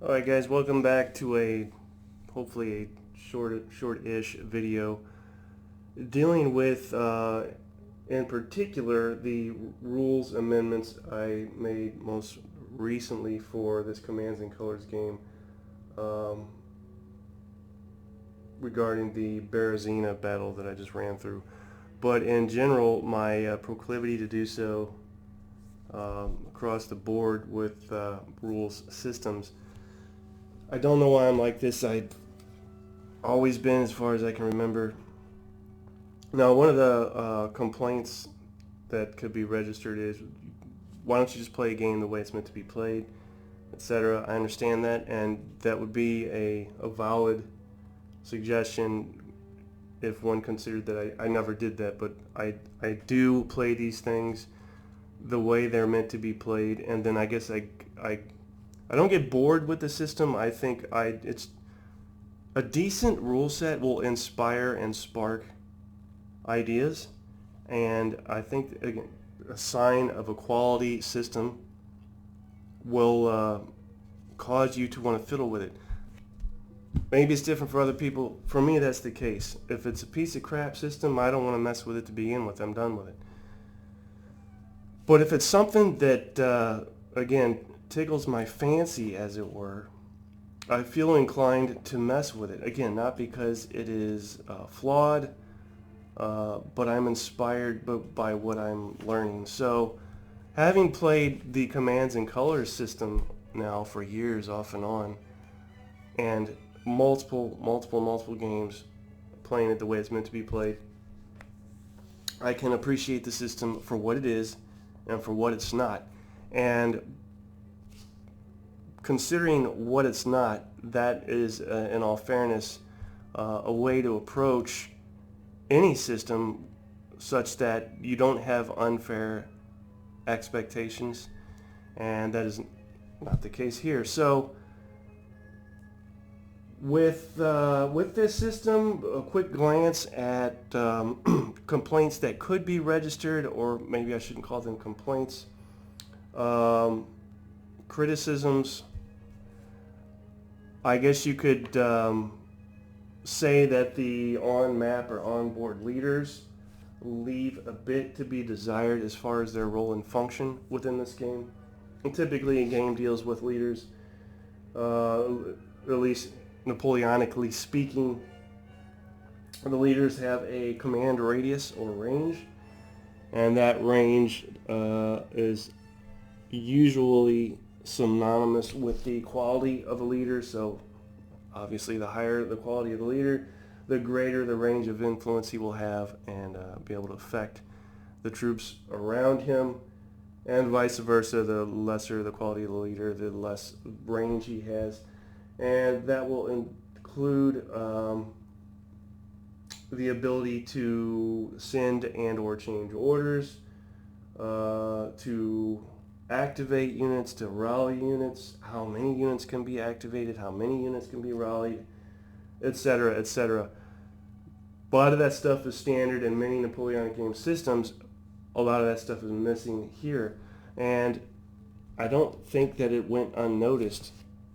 Alright guys, welcome back to a hopefully a short-ish video dealing with in particular the rules amendments I made most recently for this Commands and Colors game um, regarding the Berezina battle that I just ran through. But in general, my proclivity to do so across the board with rules systems, I don't know why I'm like this. I've always been, as far as I can remember. Now, one of the complaints that could be registered is, why don't you just play a game the way it's meant to be played, etc. I understand that, and that would be a valid suggestion if one considered that I never did that, but I do play these things the way they're meant to be played, and then I guess I don't get bored with the system. I think it's a decent rule set will inspire and spark ideas, and I think again a sign of a quality system will cause you to want to fiddle with it. Maybe it's different for other people. For me, that's the case. If it's a piece of crap system, I don't want to mess with it to begin with. I'm done with it. But if it's something that again tickles my fancy, as it were, I feel inclined to mess with it. Again, not because it is flawed, but I'm inspired by what I'm learning. So, having played the Commands and Colors system now for years off and on, and multiple games, playing it the way it's meant to be played, I can appreciate the system for what it is and for what it's not. And considering what it's not, that is, in all fairness, a way to approach any system such that you don't have unfair expectations, and that is not the case here. So with this system, a quick glance at complaints that could be registered, or maybe I shouldn't call them complaints, criticisms. I guess you could say that the on-map or on-board leaders leave a bit to be desired as far as their role and function within this game. And typically a game deals with leaders, at least Napoleonically speaking. The leaders have a command radius or range, and that range is usually synonymous with the quality of a leader. So obviously the higher the quality of the leader, the greater the range of influence he will have and be able to affect the troops around him, and vice versa. The lesser the quality of the leader, the less range he has, and that will include the ability to send and or change orders, to activate units, to rally units, how many units can be activated, how many units can be rallied, etc., etc. A lot of that stuff is standard in many Napoleonic game systems. A lot of that stuff is missing here, and I don't think that it went unnoticed.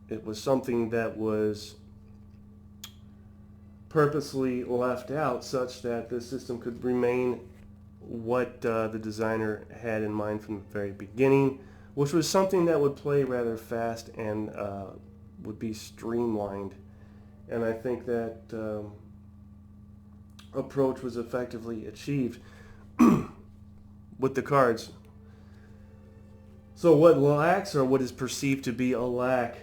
It was something that was purposely left out such that this system could remain what the designer had in mind from the very beginning, which was something that would play rather fast and would be streamlined. And I think that approach was effectively achieved with the cards. So what lacks, or what is perceived to be a lack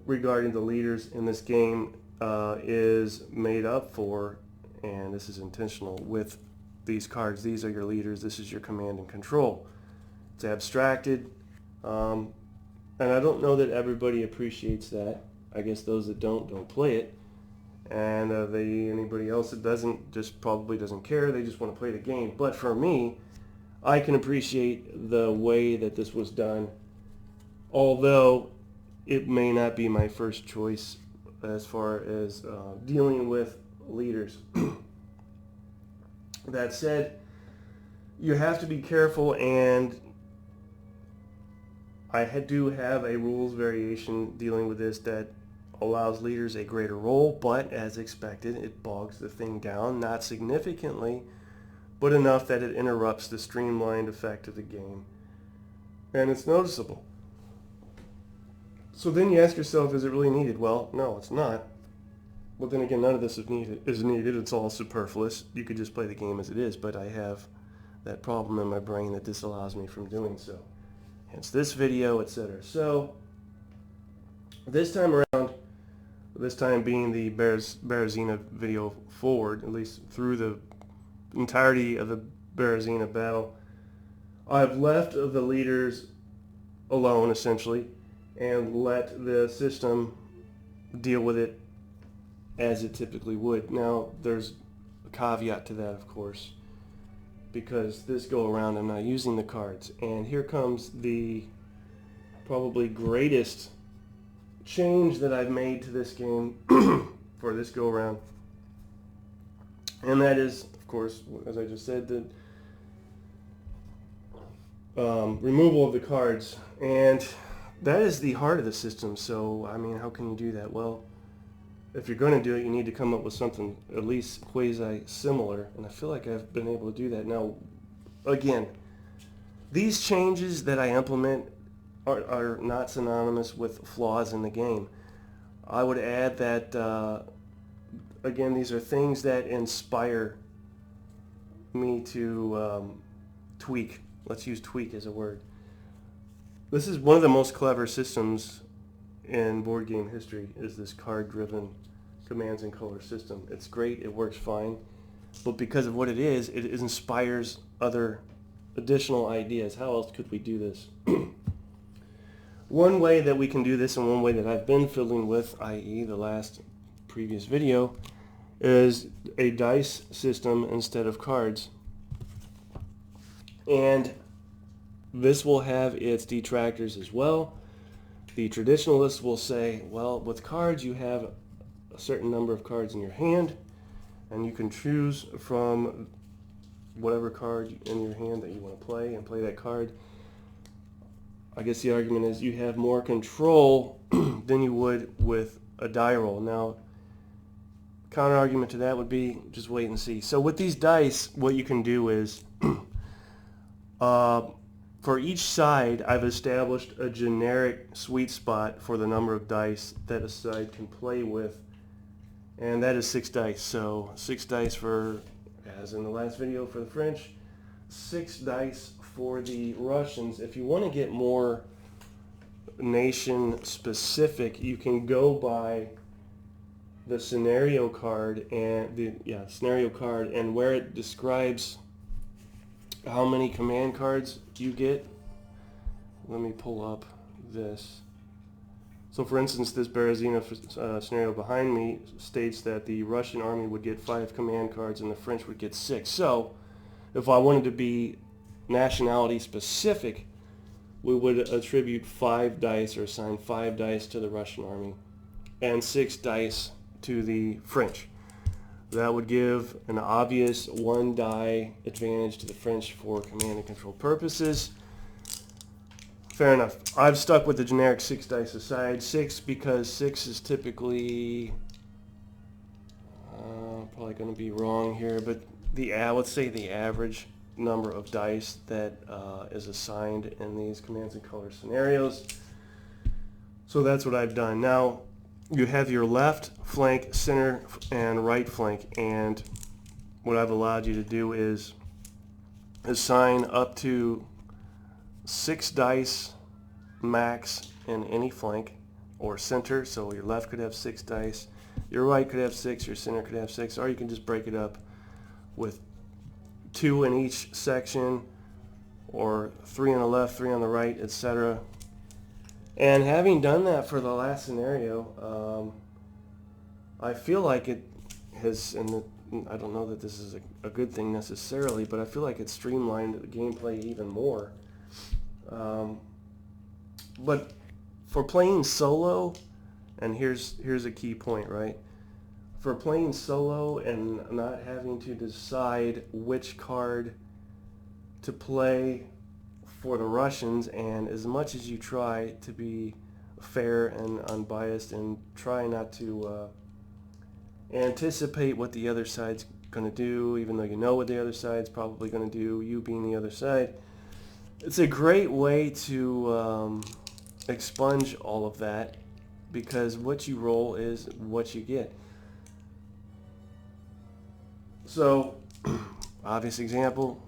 regarding the leaders in this game, is made up for, and this is intentional, with these cards. These are your leaders. This is your command and control. It's abstracted, and I don't know that everybody appreciates that. I guess those that don't play it, and anybody else that doesn't just probably doesn't care. They just want to play the game. But for me, I can appreciate the way that this was done, although it may not be my first choice as far as dealing with leaders. That said, you have to be careful and do have a rules variation dealing with this that allows leaders a greater role, but as expected, it bogs the thing down, not significantly, but enough that it interrupts the streamlined effect of the game, and it's noticeable. So then you ask yourself, is it really needed? Well, no, it's not. But then again, none of this is needed. It's all superfluous. You could just play the game as it is, but I have that problem in my brain that disallows me from doing so. Hence this video, etc. So this time around, this time being the Berezina video forward, at least through the entirety of the Berezina battle, I've left the leaders alone, essentially, and let the system deal with it as it typically would. Now, there's a caveat to that, of course, because this go around I'm not using the cards. And here comes the probably greatest change that I've made to this game for this go around. And that is, of course, as I just said, the removal of the cards. And that is the heart of the system. So, I mean, how can you do that? Well, if you're going to do it, you need to come up with something at least quasi-similar. And I feel like I've been able to do that. Now, again, these changes that I implement are not synonymous with flaws in the game. I would add that, again, these are things that inspire me to tweak. Let's use tweak as a word. This is one of the most clever systems in board game history, is this card-driven commands and color system. It's great, it works fine, but because of what it inspires other additional ideas. How else could we do this? One way that we can do this, and one way that I've been fiddling with, i.e. the previous video, is a dice system instead of cards. And this will have its detractors as well. The traditionalists will say, well, with cards you have a certain number of cards in your hand, and you can choose from whatever card in your hand that you want to play and play that card. I guess the argument is you have more control than you would with a die roll. Now, counter argument to that would be just wait and see. So with these dice, what you can do is for each side, I've established a generic sweet spot for the number of dice that a side can play with, and that is 6 dice. So 6 dice for, as in the last video for the French, 6 dice for the Russians. If you want to get more nation specific, you can go by the scenario card and scenario card, and where it describes how many command cards you get. Let me pull up this. So for instance, this Berezina scenario behind me states that the Russian army would get 5 command cards and the French would get 6. So if I wanted to be nationality specific, we would attribute 5 dice or assign 5 dice to the Russian army and 6 dice to the French. That would give an obvious 1 die advantage to the French for command and control purposes. Fair enough. I've stuck with the generic 6 dice aside. 6 because 6 is typically, probably going to be wrong here, but let's say the average number of dice that is assigned in these commands and color scenarios. So that's what I've done. Now, you have your left flank, center, and right flank, and what I've allowed you to do is assign up to 6 dice max in any flank or center. So your left could have 6 dice, your right could have 6, your center could have 6, or you can just break it up with 2 in each section, or 3 on the left, 3 on the right, etc. And having done that for the last scenario, I feel like it has, and I don't know that this is a good thing necessarily, but I feel like it streamlined the gameplay even more. But for playing solo, and here's a key point, right? For playing solo and not having to decide which card to play for the Russians, and as much as you try to be fair and unbiased and try not to anticipate what the other side's going to do, even though you know what the other side's probably going to do, you being the other side, it's a great way to expunge all of that, because what you roll is what you get. So, obvious example,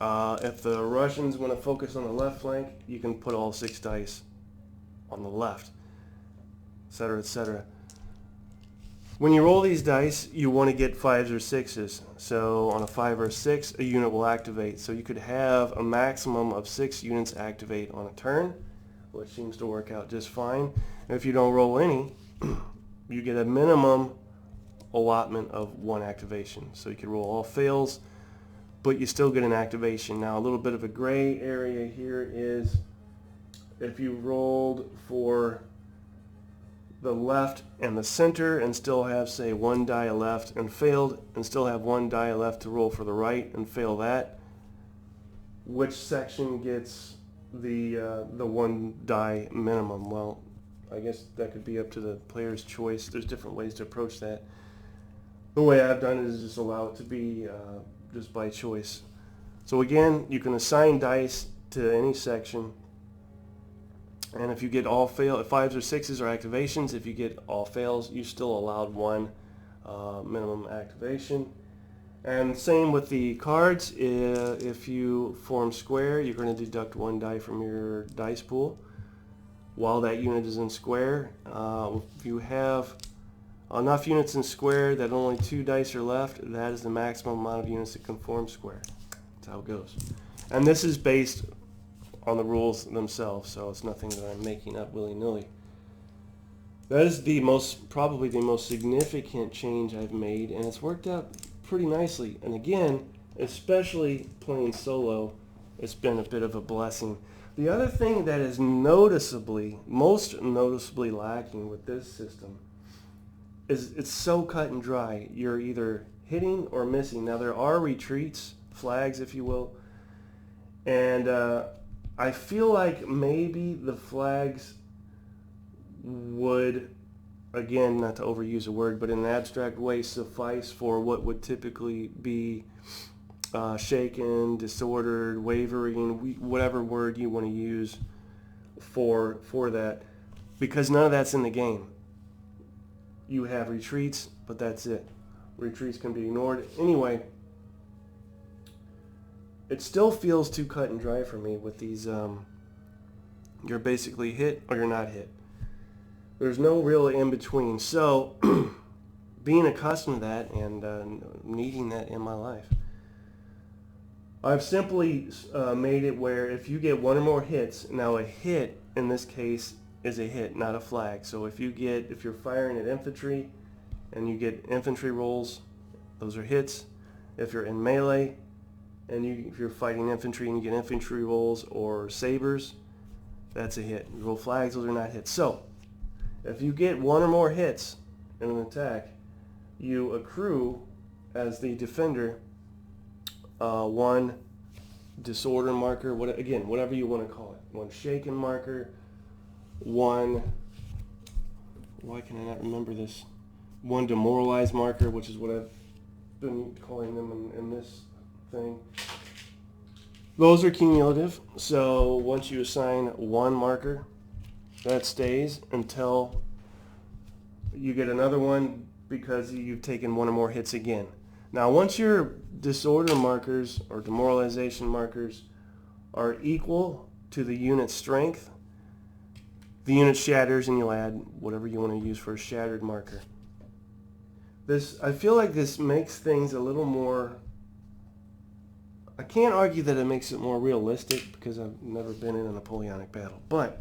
if the Russians want to focus on the left flank, you can put all 6 dice on the left, etc., etc. When you roll these dice, you want to get 5s or 6s. So on a 5 or a 6, a unit will activate. So you could have a maximum of 6 units activate on a turn, which seems to work out just fine. And if you don't roll any, you get a minimum allotment of 1 activation. So you could roll all fails, but you still get an activation. Now, a little bit of a gray area here is if you rolled for the left and the center and still have, say, 1 die left and failed, and still have 1 die left to roll for the right and fail that, which section gets the 1 die minimum? Well, I guess that could be up to the player's choice. There's different ways to approach that. The way I've done it is just allow it to be just by choice. So again, you can assign dice to any section, and if you get all fail, 5s or 6s are activations. If you get all fails, you still allowed 1 minimum activation. And same with the cards. If you form square, you're going to deduct 1 die from your dice pool while that unit is in square. If you have enough units in square that only 2 dice are left, that is the maximum amount of units that can form square. That's how it goes. And this is based on the rules themselves, so it's nothing that I'm making up willy-nilly. That is probably the most significant change I've made, and it's worked out pretty nicely. And again, especially playing solo, it's been a bit of a blessing. The other thing that is most noticeably lacking with this system is it's so cut and dry. You're either hitting or missing. Now, there are retreats, flags if you will, and I feel like maybe the flags would, again, not to overuse a word, but in an abstract way, suffice for what would typically be shaken, disordered, wavering, whatever word you want to use for that, because none of that's in the game. You have retreats, but that's it. Retreats can be ignored. Anyway, it still feels too cut and dry for me with these, you're basically hit or you're not hit. There's no real in between. So, being accustomed to that and needing that in my life, I've simply made it where if you get 1 or more hits, now a hit in this case is a hit, not a flag. So if you're firing at infantry and you get infantry rolls, those are hits. If you're in melee and if you're fighting infantry and you get infantry rolls or sabers, that's a hit. You roll flags, those are not hits. So if you get 1 or more hits in an attack, you accrue as the defender 1 disorder marker, whatever you want to call it. 1 shaken marker, 1, why can I not remember this? 1 demoralized marker, which is what I've been calling them in this thing. Those are cumulative, so once you assign 1 marker, that stays until you get another one because you've taken 1 or more hits again. Now, once your disorder markers or demoralization markers are equal to the unit's strength, the unit shatters and you'll add whatever you want to use for a shattered marker. I feel like this makes things a little more, I can't argue that it makes it more realistic because I've never been in a Napoleonic battle, but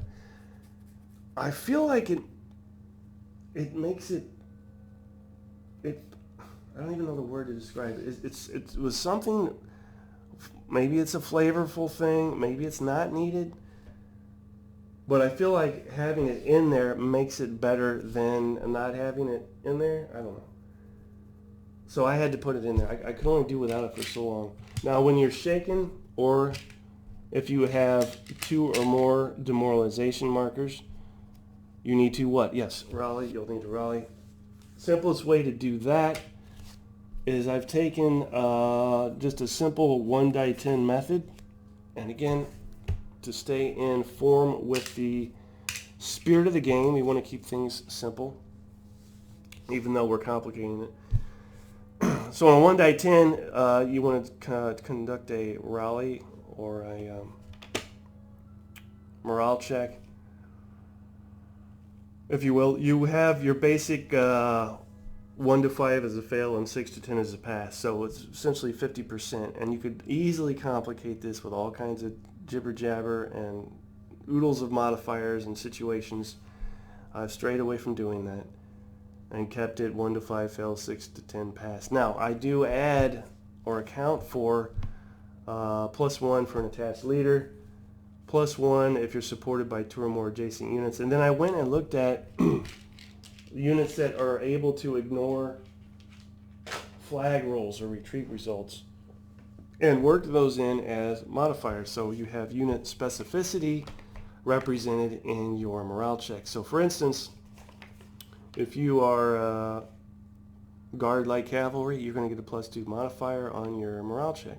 I feel like it makes it, I don't even know the word to describe it. It was something, maybe it's a flavorful thing, maybe it's not needed, but I feel like having it in there makes it better than not having it in there. I don't know. So I had to put it in there. I could only do without it for so long. Now when you're shaken or If you have 2 or more demoralization markers, you need to what? Yes, rally. You'll need to rally. Simplest way to do that is I've taken just a simple 1 die 10 method, and again, to stay in form with the spirit of the game, we want to keep things simple, even though we're complicating it. So on 1 die 10, you want to conduct a rally or a morale check, if you will. You have your basic 1 to 5 as a fail and 6 to 10 as a pass. So it's essentially 50%. And you could easily complicate this with all kinds of jibber jabber and oodles of modifiers and situations. I've strayed away from doing that and kept it 1 to 5 fail, 6 to 10 pass. Now I do add or account for +1 for an attached leader, +1 if you're supported by 2 or more adjacent units. And then I went and looked at units that are able to ignore flag rolls or retreat results and worked those in as modifiers. So you have unit specificity represented in your morale check. So for instance, if you are guard light cavalry, you're going to get a +2 modifier on your morale check.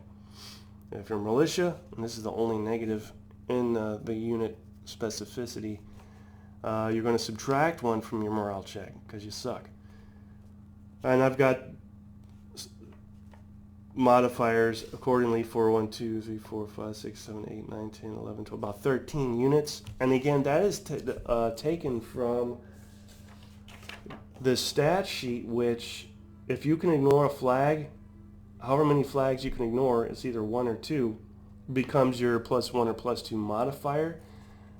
If you're militia, and this is the only negative in the unit specificity, you're going to subtract 1 from your morale check because you suck. And I've got modifiers accordingly for 1, 2, 3, 4, 5, 6, 7, 8, 9, 10, 11, 12, about 13 units. And again, that is taken from the stat sheet, which if you can ignore a flag, however many flags you can ignore, it's either 1 or 2, becomes your +1 or +2 modifier.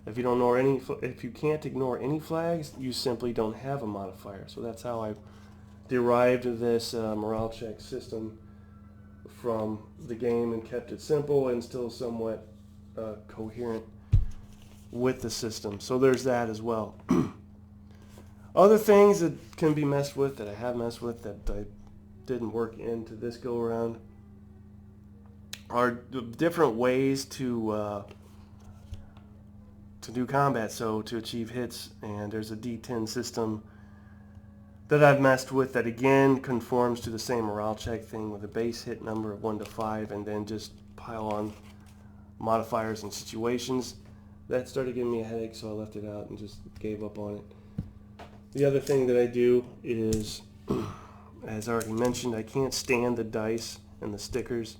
If you don't know if you can't ignore any flags, you simply don't have a modifier. So that's how I derived this morale check system from the game and kept it simple and still somewhat coherent with the system. So there's that as well. Other things that can be messed with, that I have messed with, that I didn't work into this go around, are different ways to do combat, so to achieve hits. And there's a D10 system that I've messed with that again conforms to the same morale check thing with a base hit number of 1 to 5 and then just pile on modifiers and situations. That started giving me a headache, so I left it out and just gave up on it. The other thing that I do is, as already mentioned, I can't stand the dice and the stickers.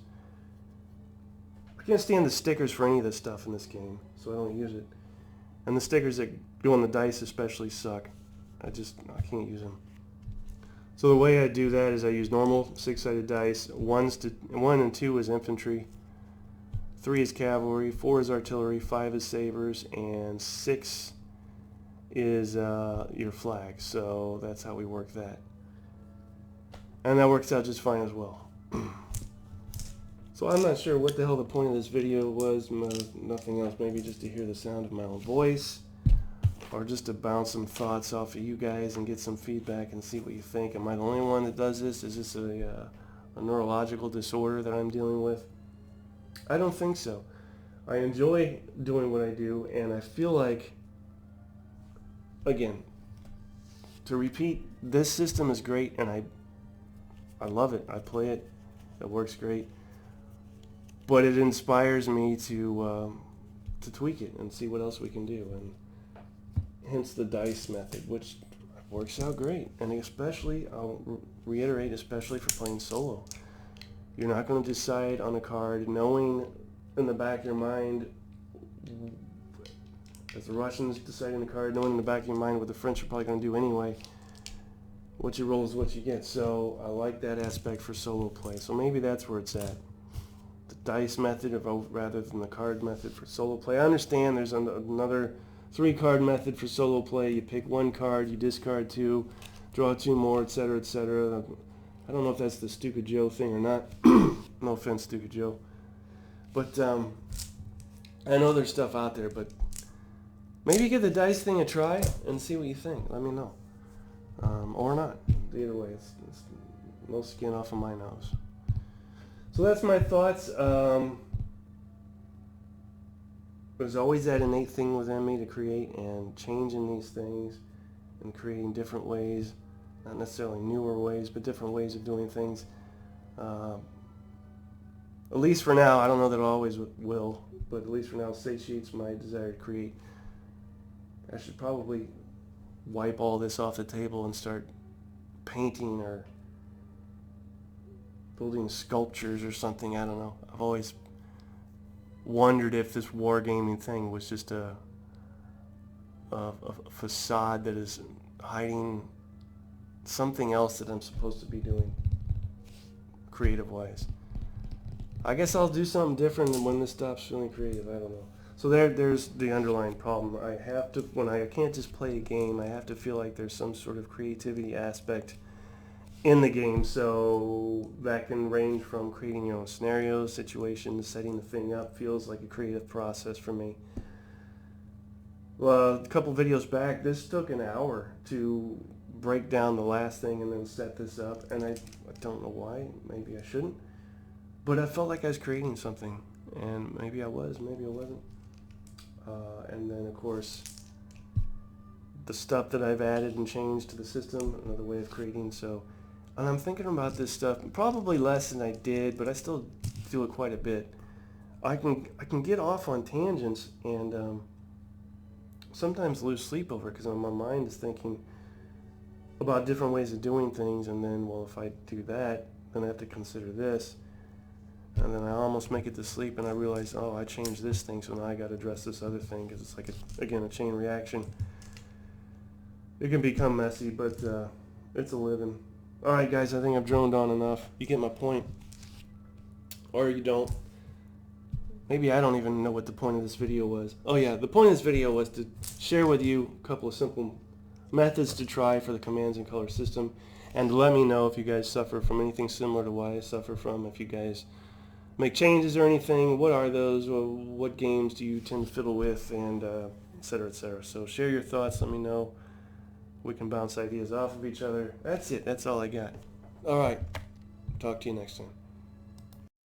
I can't stand the stickers for any of this stuff in this game, so I don't use it. And the stickers that go on the dice especially suck. I can't use them. So the way I do that is I use normal 6-sided dice. 1 and 2 is infantry, 3 is cavalry, 4 is artillery, 5 is sabers, and 6 is your flag. So that's how we work that. And that works out just fine as well. So I'm not sure what the hell the point of this video was. Nothing else, maybe just to hear the sound of my own voice, or just to bounce some thoughts off of you guys and get some feedback and see what you think. Am I the only one that does this? Is this a neurological disorder that I'm dealing with? I don't think so. I enjoy doing what I do, and I feel like, again, to repeat, this system is great, and I love it. I play it. It works great. But it inspires me to tweak it and see what else we can do, and hence the dice method, which works out great. And especially, I'll reiterate, especially for playing solo. You're not going to decide on a card knowing in the back of your mind, as the Russians decide on the card, knowing in the back of your mind what the French are probably going to do anyway. What you roll is what you get. So I like that aspect for solo play. So maybe that's where it's at. The dice method rather than the card method for solo play. I understand there's another 3-card method for solo play. You pick 1 card, you discard 2, draw 2 more, etc., etc. I don't know if that's the Stupid Joe thing or not. No offense, Stupid Joe. But I know there's stuff out there, but maybe give the dice thing a try and see what you think. Let me know. Or not. Either way, it's no skin off of my nose. So that's my thoughts. there's always that innate thing within me to create, and changing these things and creating different ways, not necessarily newer ways, but different ways of doing things. At least for now, I don't know that it always will, but at least for now, satiates my desire to create. I should probably wipe all this off the table and start painting or building sculptures or something. I don't know. I've always wondered if this wargaming thing was just a facade that is hiding something else that I'm supposed to be doing creative-wise. I guess I'll do something different when this stops feeling creative. I don't know. So there's the underlying problem. I have to, I can't just play a game, I have to feel like there's some sort of creativity aspect in the game. So that can range from creating your own scenarios, situations, setting the thing up feels like a creative process for me. Well, a couple videos back, this took an hour to break down the last thing and then set this up, and I don't know why. Maybe I shouldn't. But I felt like I was creating something, and maybe I was, maybe I wasn't. And then, of course, the stuff that I've added and changed to the system, another way of creating. So, and I'm thinking about this stuff, probably less than I did, but I still do it quite a bit. I can get off on tangents and sometimes lose sleep over it because my mind is thinking about different ways of doing things, and then, well, if I do that, then I have to consider this. And then I almost make it to sleep, and I realize, oh, I changed this thing, so now I got to address this other thing, because it's like, again, a chain reaction. It can become messy, but it's a living. All right, guys, I think I've droned on enough. You get my point. Or you don't. Maybe I don't even know what the point of this video was. Oh, yeah, the point of this video was to share with you a couple of simple methods to try for the commands and color system, and let me know if you guys suffer from anything similar to what I suffer from, if you guys make changes or anything, what are those, or what games do you tend to fiddle with, and etc., etc. So share your thoughts, let me know. We can bounce ideas off of each other. That's it, that's all I got. All right, talk to you next time.